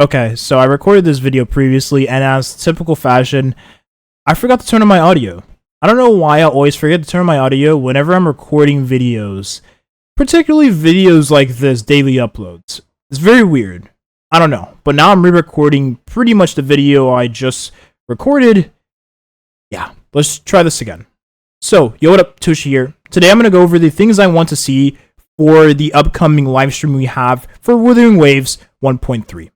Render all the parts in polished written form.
Okay, so I recorded this video previously, and as typical fashion, I forgot to turn on my audio. I don't know why I always forget to turn on my audio whenever I'm recording videos, particularly videos like this, daily uploads. It's very weird. I don't know, but now I'm re-recording pretty much the video I just recorded. Yeah, let's try this again. So, yo, what up, Tushi here. Today I'm going to go over the things I want to see for the upcoming live stream we have for Wuthering Waves 1.3.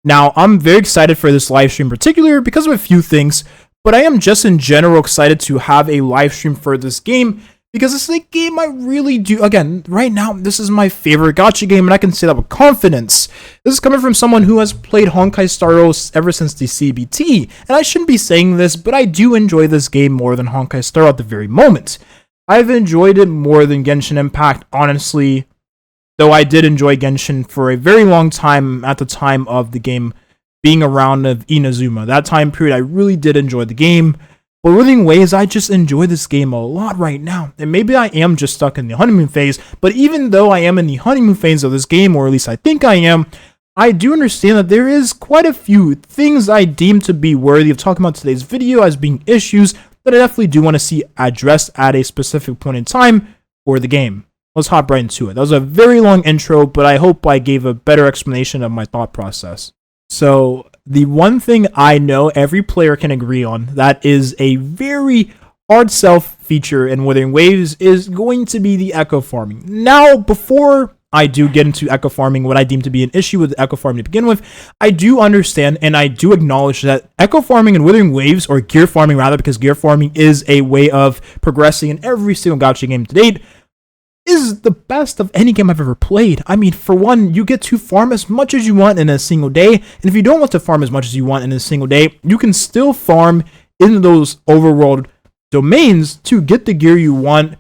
Now, I'm very excited for this live stream in particular because of a few things, but I am just in general excited to have a live stream for this game because it's a game I really do. Again, right now, this is my favorite gacha game, and I can say that with confidence. This is coming from someone who has played Honkai Star Rail ever since the CBT, and I shouldn't be saying this, but I do enjoy this game more than Honkai Star Rail at the very moment. I've enjoyed it more than Genshin Impact, honestly. Though I did enjoy Genshin for a very long time at the time of the game being around of Inazuma. That time period, I really did enjoy the game. But Wuthering Waves, I just enjoy this game a lot right now. And maybe I am just stuck in the honeymoon phase. But even though I am in the honeymoon phase of this game, or at least I think I am, I do understand that there is quite a few things I deem to be worthy of talking about today's video as being issues that I definitely do want to see addressed at a specific point in time for the game. Let's hop right into it. That was a very long intro, but I hope I gave a better explanation of my thought process. So, the one thing I know every player can agree on that is a very hard sell feature in Wuthering Waves is going to be the echo farming. Now, before I do get into echo farming, what I deem to be an issue with echo farming to begin with, I do understand and I do acknowledge that echo farming in Wuthering Waves, or gear farming rather, because gear farming is a way of progressing in every single gacha game to date, is the best of any game I've ever played. I mean, for one, you get to farm as much as you want in a single day, and if you don't want to farm as much as you want in a single day, you can still farm in those overworld domains to get the gear you want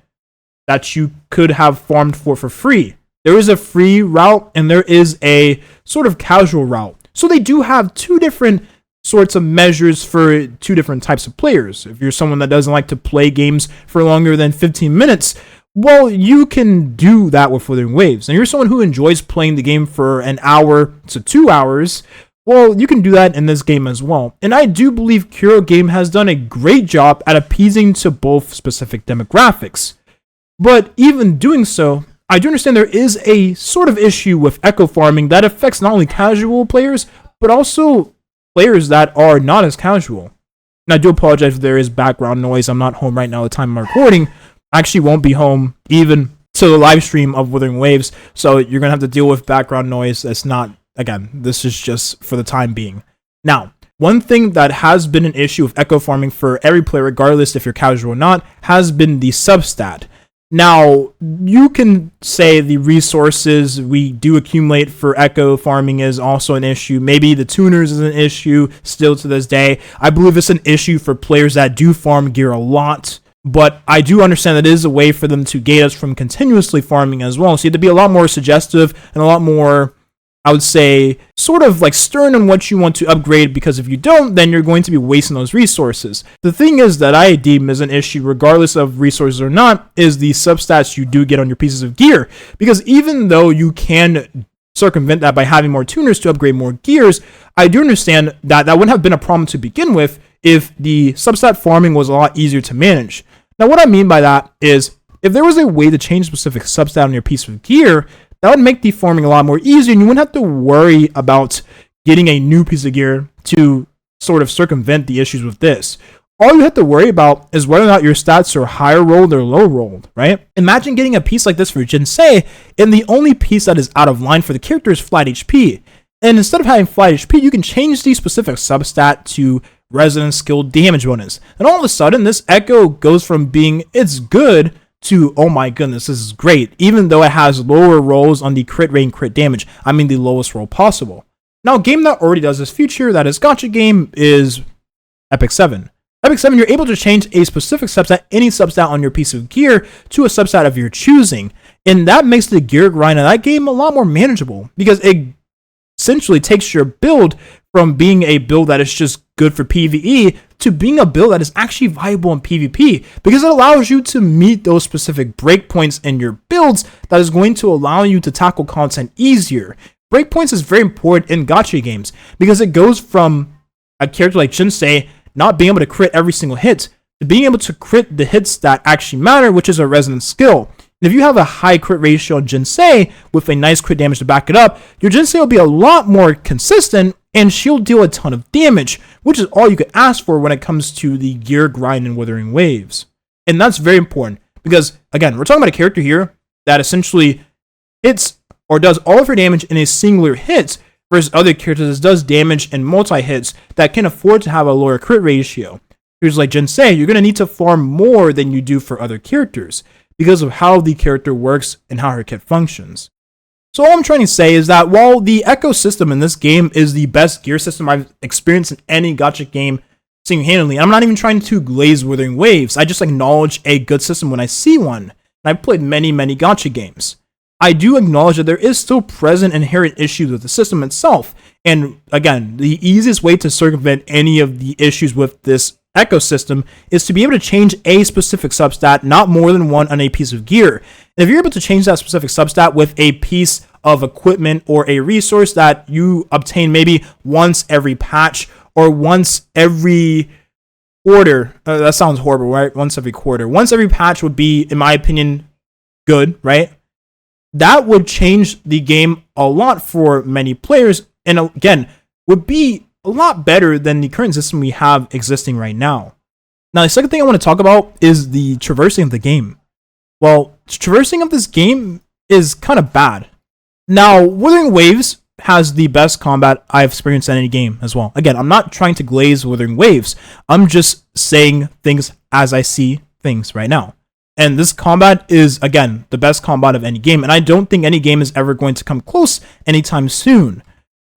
that you could have farmed for free. There is a free route, and there is a sort of casual route. So they do have two different sorts of measures for two different types of players. If you're someone that doesn't like to play games for longer than 15 minutes, well, you can do that with Wuthering Waves. And you're someone who enjoys playing the game for an hour to 2 hours, well, you can do that in this game as well. And I do believe Kuro Game has done a great job at appeasing to both specific demographics. But even doing so, I do understand there is a sort of issue with echo farming that affects not only casual players, but also players that are not as casual. And I do apologize if there is background noise. I'm not home right now at the time I'm recording. I actually won't be home even to the live stream of Wuthering Waves, so you're going to have to deal with background noise. That's not, again, this is just for the time being. Now, one thing that has been an issue with echo farming for every player, regardless if you're casual or not, has been the substat. Now, you can say the resources we do accumulate for echo farming is also an issue. Maybe the tuners is an issue still to this day. I believe it's an issue for players that do farm gear a lot. But I do understand that it is a way for them to gate us from continuously farming as well. So you have to be a lot more suggestive and a lot more, I would say, sort of like stern on what you want to upgrade, because if you don't, then you're going to be wasting those resources. The thing is that I deem is an issue, regardless of resources or not, is the substats you do get on your pieces of gear. Because even though you can circumvent that by having more tuners to upgrade more gears, I do understand that that wouldn't have been a problem to begin with if the substat farming was a lot easier to manage. Now, what I mean by that is, if there was a way to change specific substat on your piece of gear, that would make the farming a lot more easier, and you wouldn't have to worry about getting a new piece of gear to sort of circumvent the issues with this. All you have to worry about is whether or not your stats are higher rolled or low rolled, right? Imagine getting a piece like this for Jinsei, and the only piece that is out of line for the character is flat HP. And instead of having flat HP, you can change the specific substat to Resonance Skill Damage bonus. And all of a sudden, this echo goes from being it's good to oh my goodness, this is great, even though it has lower rolls on the crit rate and crit damage. I mean the lowest roll possible. Now, a game that already does this feature, that is gacha game, is Epic 7. Epic 7, you're able to change a specific substat, any substat on your piece of gear, to a substat of your choosing. And that makes the gear grind in that game a lot more manageable, because it essentially takes your build from being a build that is just good for PvE to being a build that is actually viable in PvP, because it allows you to meet those specific breakpoints in your builds that is going to allow you to tackle content easier. breakpoints is very important in gacha games because it goes from a character like Jinsei not being able to crit every single hit to being able to crit the hits that actually matter, which is a resonant skill. And if you have a high crit ratio on Jinsei with a nice crit damage to back it up, your Jinsei will be a lot more consistent and she'll deal a ton of damage, which is all you could ask for when it comes to the gear grind in Wuthering Waves. And that's very important because, again, we're talking about a character here that essentially hits or does all of her damage in a singular hit versus other characters that does damage in multi-hits that can afford to have a lower crit ratio. Here's like Jinsei, you're going to need to farm more than you do for other characters because of how the character works and how her kit functions. So all I'm trying to say is that while the ecosystem in this game is the best gear system I've experienced in any gacha game single-handedly, I'm not even trying to glaze Wuthering Waves. I just acknowledge a good system when I see one. And I've played many gacha games. I do acknowledge that there is still present inherent issues with the system itself. And again, the easiest way to circumvent any of the issues with this ecosystem is to be able to change a specific substat, not more than one on a piece of gear. And if you're able to change that specific substat with a piece of equipment or a resource that you obtain maybe once every patch or once every quarter, that sounds horrible, right? Once every quarter. Once every patch would be, in my opinion, good, right? That would change the game a lot for many players, and again, would be a lot better than the current system we have existing right now. Now, the second thing I want to talk about is the traversing of the game. Well, traversing of this game is kind of bad. Now, Wuthering Waves has the best combat I've experienced in any game as well. Again, I'm not trying to glaze Wuthering Waves. I'm just saying things as I see things right now. And this combat is, again, the best combat of any game. And I don't think any game is ever going to come close anytime soon.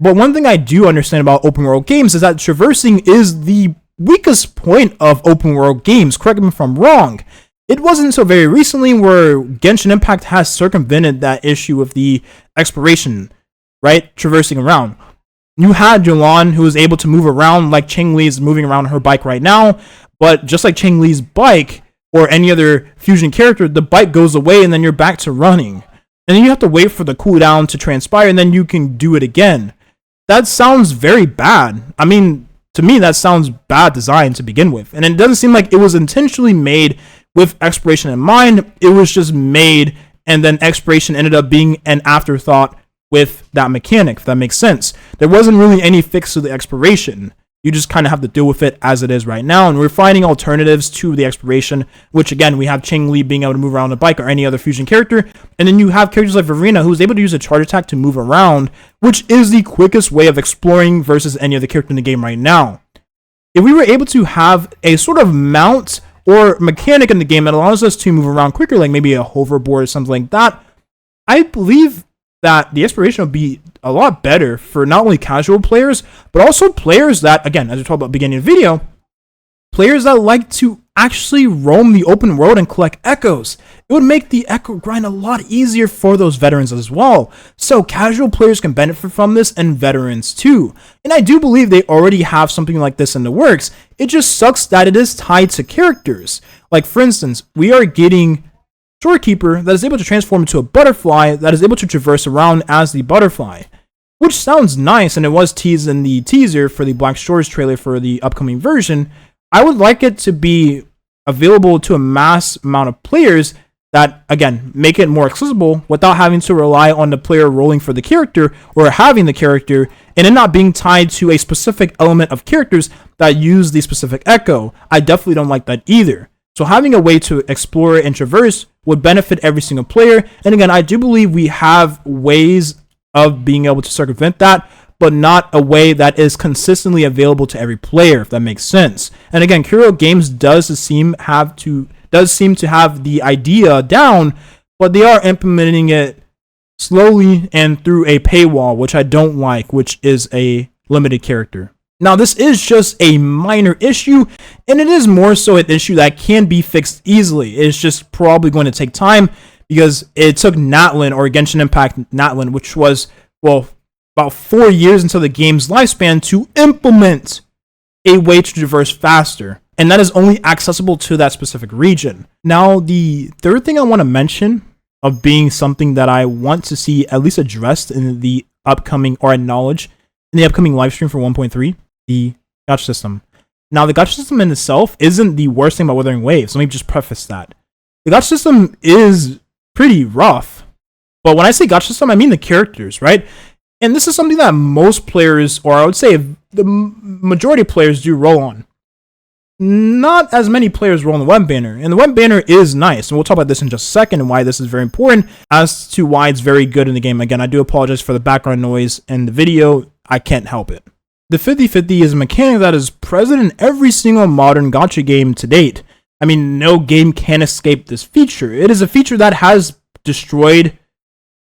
But one thing I do understand about open world games is that traversing is the weakest point of open world games. Correct me if I'm wrong. It wasn't until very recently where Genshin Impact has circumvented that issue with the exploration, right? Traversing around. You had Yulan, who was able to move around like Cheng Li is moving around her bike right now. But just like Cheng Li's bike or any other fusion character, the bike goes away and then you're back to running. And then you have to wait for the cooldown to transpire and then you can do it again. That sounds very bad. I mean, to me, that sounds bad design to begin with. And it doesn't seem like it was intentionally made with exploration in mind. It was just made, and then exploration ended up being an afterthought with that mechanic, if that makes sense. There wasn't really any fix to the exploration. You just kind of have to deal with it as it is right now. And we're finding alternatives to the exploration, which again, we have Cheng Li being able to move around a bike or any other fusion character. And then you have characters like Verena, who's able to use a charge attack to move around, which is the quickest way of exploring versus any other character in the game right now. If we were able to have a sort of mount or mechanic in the game that allows us to move around quicker, like maybe a hoverboard or something like that, I believe that the exploration would be a lot better for not only casual players, but also players that, again, as we talked about at the beginning of the video, players that like to actually roam the open world and collect echoes. It would make the echo grind a lot easier for those veterans as well. So casual players can benefit from this and veterans too. And I do believe they already have something like this in the works. It just sucks that it is tied to characters. Like for instance, we are getting Storekeeper that is able to transform into a butterfly that is able to traverse around as the butterfly, which sounds nice, and it was teased in the teaser for the Black Shores trailer for the upcoming version. I would like it to be available to a mass amount of players that, again, make it more accessible without having to rely on the player rolling for the character or having the character, and it not being tied to a specific element of characters that use the specific echo. I definitely don't like that either. So having a way to explore and traverse would benefit every single player. And again, I do believe we have ways of being able to circumvent that, but not a way that is consistently available to every player, if that makes sense. And again, Curio Games does seem to have the idea down, but they are implementing it slowly and through a paywall, which I don't like, which is a limited character. Now, this is just a minor issue, and it is more so an issue that can be fixed easily. It's just probably going to take time because it took Natlin, or Genshin Impact Natlin, which was, well, about 4 years until the game's lifespan, to implement a way to traverse faster. And that is only accessible to that specific region. Now, the third thing I want to mention of being something that I want to see at least addressed in the upcoming, or acknowledge in the upcoming live stream for 1.3, the gacha system. Now, the gacha system in itself isn't the worst thing about Wuthering Waves. Let me just preface that. The gacha system is pretty rough. But when I say gacha system, I mean the characters, right? And this is something that most players, or I would say the majority of players, do roll on. Not as many players roll on the web banner. And the web banner is nice. And we'll talk about this in just a second and why this is very important as to why it's very good in the game. Again, I do apologize for the background noise in the video. I can't help it. The 50/50 is a mechanic that is present in every single modern gacha game to date. I mean, no game can escape this feature. It is a feature that has destroyed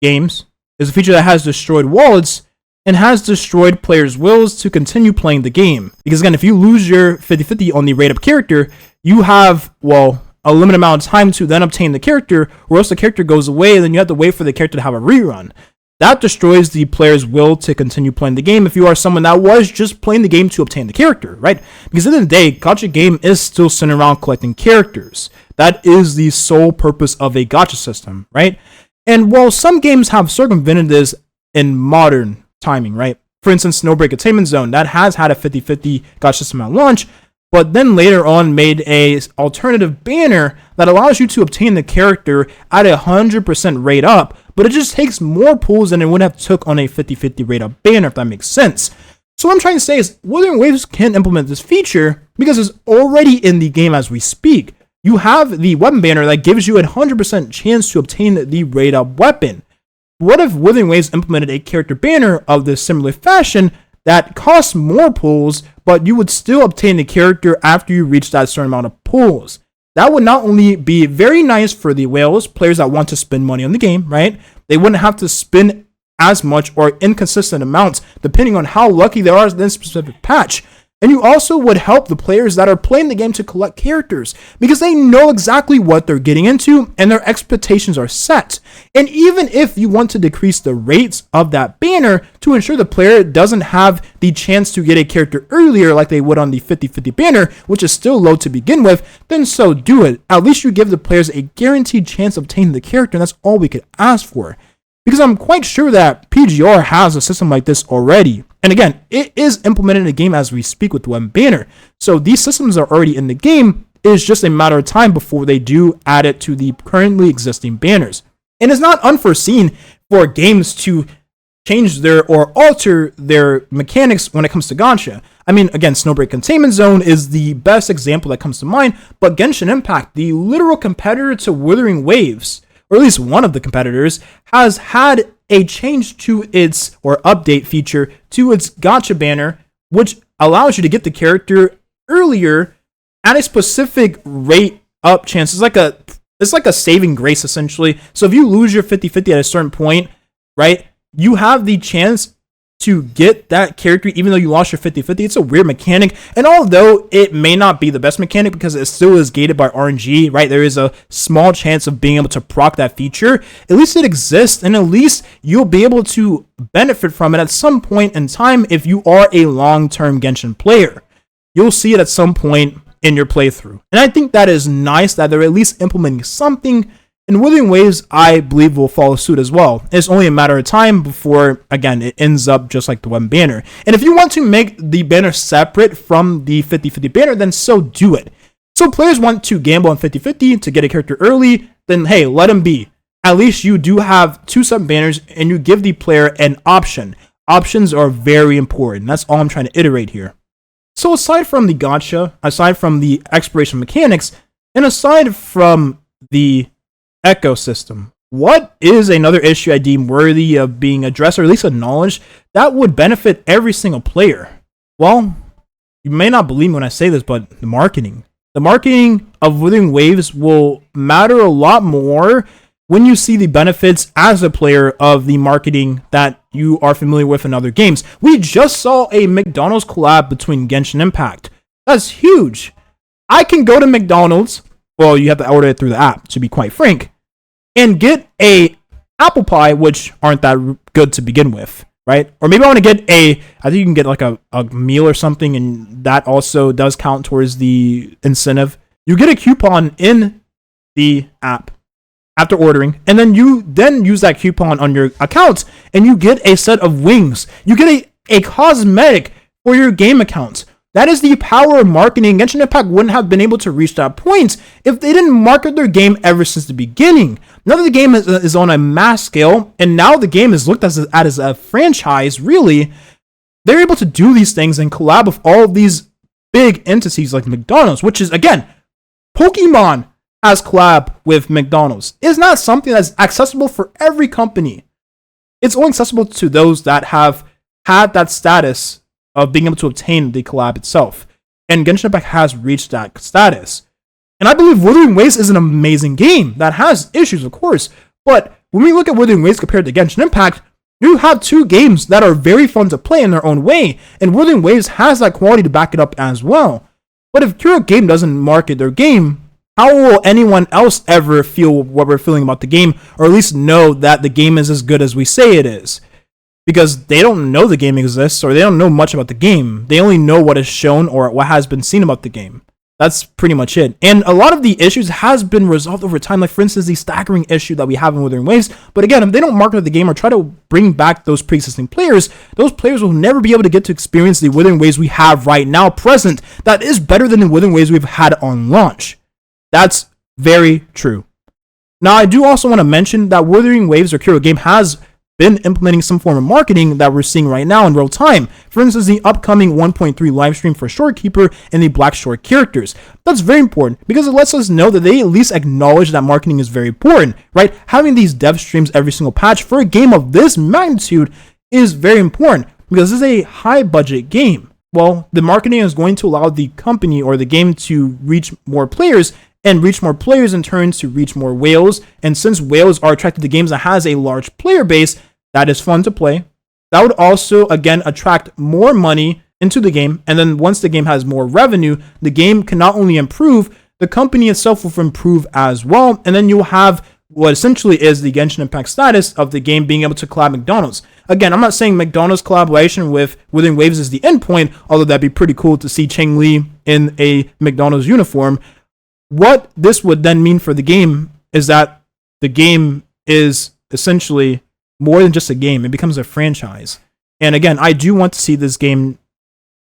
games. It's a feature that has destroyed wallets and has destroyed players' wills to continue playing the game. Because again, if you lose your 50/50 on the rate-up character, you have, well, a limited amount of time to then obtain the character, or else the character goes away and then you have to wait for the character to have a rerun. That destroys the player's will to continue playing the game if you are someone that was just playing the game to obtain the character, right? Because at the end of the day, gacha game is still centered around collecting characters. That is the sole purpose of a gacha system, right? And while some games have circumvented this in modern timing, right? For instance, Snowbreak Attainment Zone, that has had a 50/50 gacha system at launch, but then later on made a alternative banner that allows you to obtain the character at 100% rate up, but it just takes more pulls than it would have took on a 50/50 rate up banner, if that makes sense. So what I'm trying to say is, Wuthering Waves can implement this feature because it's already in the game as we speak. You have the weapon banner that gives you a 100% chance to obtain the rate up weapon. What if Wuthering Waves implemented a character banner of this similar fashion that costs more pulls, but you would still obtain the character after you reach that certain amount of pulls? That would not only be very nice for the whales, players that want to spend money on the game, right? They wouldn't have to spend as much or inconsistent amounts depending on how lucky they are in this specific patch. And you also would help the players that are playing the game to collect characters because they know exactly what they're getting into and their expectations are set. And even if you want to decrease the rates of that banner to ensure the player doesn't have the chance to get a character earlier like they would on the 50/50 banner, which is still low to begin with, then so do it. At least you give the players a guaranteed chance of obtaining the character, and that's all we could ask for. Because I'm quite sure that PGR has a system like this already. And again, it is implemented in the game as we speak with the web banner. So these systems are already in the game. It is just a matter of time before they do add it to the currently existing banners. And it's not unforeseen for games to change their or alter their mechanics when it comes to gacha. I mean, again, Snowbreak Containment Zone is the best example that comes to mind, but Genshin Impact, the literal competitor to Wuthering Waves, or at least one of the competitors, has had a change to its, or update feature to its gacha banner, which allows you to get the character earlier at a specific rate up chance. It's like a saving grace, essentially. So if you lose your 50/50 at a certain point, right, you have the chance to get that character even though you lost your 50/50. It's a weird mechanic, and although it may not be the best mechanic because it still is gated by RNG, right, there is a small chance of being able to proc that feature. At least it exists, and at least you'll be able to benefit from it at some point in time if you are a long-term Genshin player. You'll see it at some point in your playthrough, and I think that is nice that they're at least implementing something. And Wuthering Waves, I believe, will follow suit as well. It's only a matter of time before, again, it ends up just like the web banner. And if you want to make the banner separate from the 50/50 banner, then so do it. So if players want to gamble on 50/50 to get a character early, then hey, let them be. At least you do have two sub-banners and you give the player an option. Options are very important. That's all I'm trying to iterate here. So aside from the gacha, aside from the expiration mechanics, and aside from the ecosystem, what is another issue I deem worthy of being addressed, or at least acknowledged, that would benefit every single player? Well, you may not believe me when I say this, but the marketing. The marketing of Wuthering Waves will matter a lot more when you see the benefits as a player of the marketing that you are familiar with in other games. We just saw a McDonald's collab between Genshin Impact. That's huge. I can go to McDonald's, well, you have to order it through the app, to be quite frank, and get a apple pie, which aren't that good to begin with, right? Or maybe I want to get I think you can get like a meal or something, and that also does count towards the incentive. You get a coupon in the app after ordering, and then you then use that coupon on your account, and you get a set of wings. You get a cosmetic for your game account. That is the power of marketing. Genshin Impact wouldn't have been able to reach that point if they didn't market their game ever since the beginning. Now that the game is on a mass scale, and now the game is looked at as a franchise, really, they're able to do these things and collab with all of these big entities like McDonald's, which is, again, Pokemon has collab with McDonald's. It's not something that's accessible for every company. It's only accessible to those that have had that status of being able to obtain the collab itself. And Genshin Impact has reached that status. And I believe Wuthering Waves is an amazing game that has issues, of course. But when we look at Wuthering Waves compared to Genshin Impact, you have two games that are very fun to play in their own way. And Wuthering Waves has that quality to back it up as well. But if Kuro Game doesn't market their game, how will anyone else ever feel what we're feeling about the game, or at least know that the game is as good as we say it is? Because they don't know the game exists, or they don't know much about the game. They only know what is shown or what has been seen about the game. That's pretty much it. And a lot of the issues has been resolved over time, like for instance, the staggering issue that we have in Wuthering Waves. But again, if they don't market the game or try to bring back those pre-existing players, those players will never be able to get to experience the Wuthering Waves we have right now present. That is better than the Wuthering Waves we've had on launch. That's very true. Now, I do also want to mention that Wuthering Waves or Kuro Game has been implementing some form of marketing that we're seeing right now in real time. For instance, the upcoming 1.3 live stream for Shorekeeper and the Black Shore characters. That's very important because it lets us know that they at least acknowledge that marketing is very important, right? Having these dev streams every single patch for a game of this magnitude is very important because this is a high budget game. Well, the marketing is going to allow the company or the game to reach more players, and reach more players in turn to reach more whales. And since whales are attracted to games that has a large player base, that is fun to play. That would also, again, attract more money into the game. And then once the game has more revenue, the game can not only improve, the company itself will improve as well. And then you'll have what essentially is the Genshin Impact status of the game being able to collab McDonald's. Again, I'm not saying McDonald's collaboration with Wuthering Waves is the end point, although that'd be pretty cool to see Cheng Li in a McDonald's uniform. What this would then mean for the game is that the game is essentially more than just a game. It becomes a franchise. And again, I do want to see this game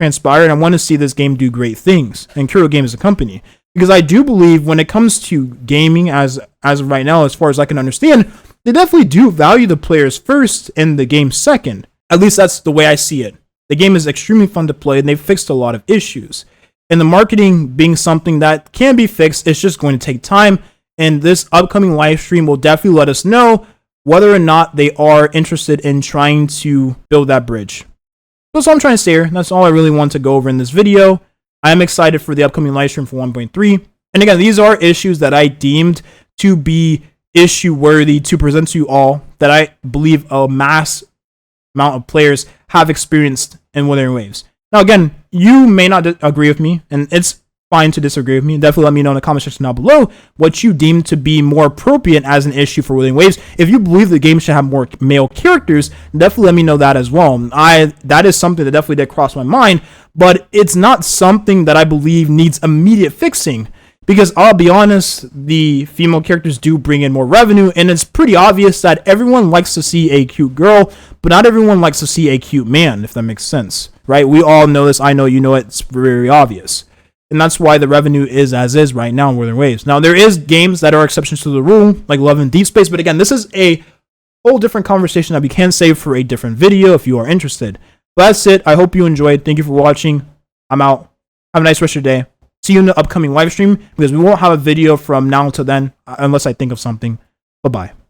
transpire, and I want to see this game do great things. And Kuro Game is a company. Because I do believe when it comes to gaming, as of right now, as far as I can understand, they definitely do value the players first and the game second. At least that's the way I see it. The game is extremely fun to play, and they've fixed a lot of issues. And the marketing being something that can be fixed, it's just going to take time. And this upcoming live stream will definitely let us know whether or not they are interested in trying to build that bridge. That's all I'm trying to say here. That's all I really want to go over in this video. I am excited for the upcoming live stream for 1.3. And again, these are issues that I deemed to be issue worthy to present to you all, that I believe a mass amount of players have experienced in Wuthering Waves. Now, again, you may not agree with me, and it's fine to disagree with me. Definitely let me know in the comment section down below what you deem to be more appropriate as an issue for Wuthering Waves. If you believe the game should have more male characters, definitely let me know that as well. That is something that definitely did cross my mind, but it's not something that I believe needs immediate fixing. Because I'll be honest, the female characters do bring in more revenue, and it's pretty obvious that everyone likes to see a cute girl, but not everyone likes to see a cute man, if that makes sense, right? We all know this. I know you know it. It's very obvious. And that's why the revenue is as is right now in Wuthering Waves. Now, there is games that are exceptions to the rule, like Love and Deep Space, but again, this is a whole different conversation that we can save for a different video if you are interested. But that's it. I hope you enjoyed. Thank you for watching. I'm out. Have a nice rest of your day. See you in the upcoming live stream, because we won't have a video from now until then unless I think of something. Bye-bye.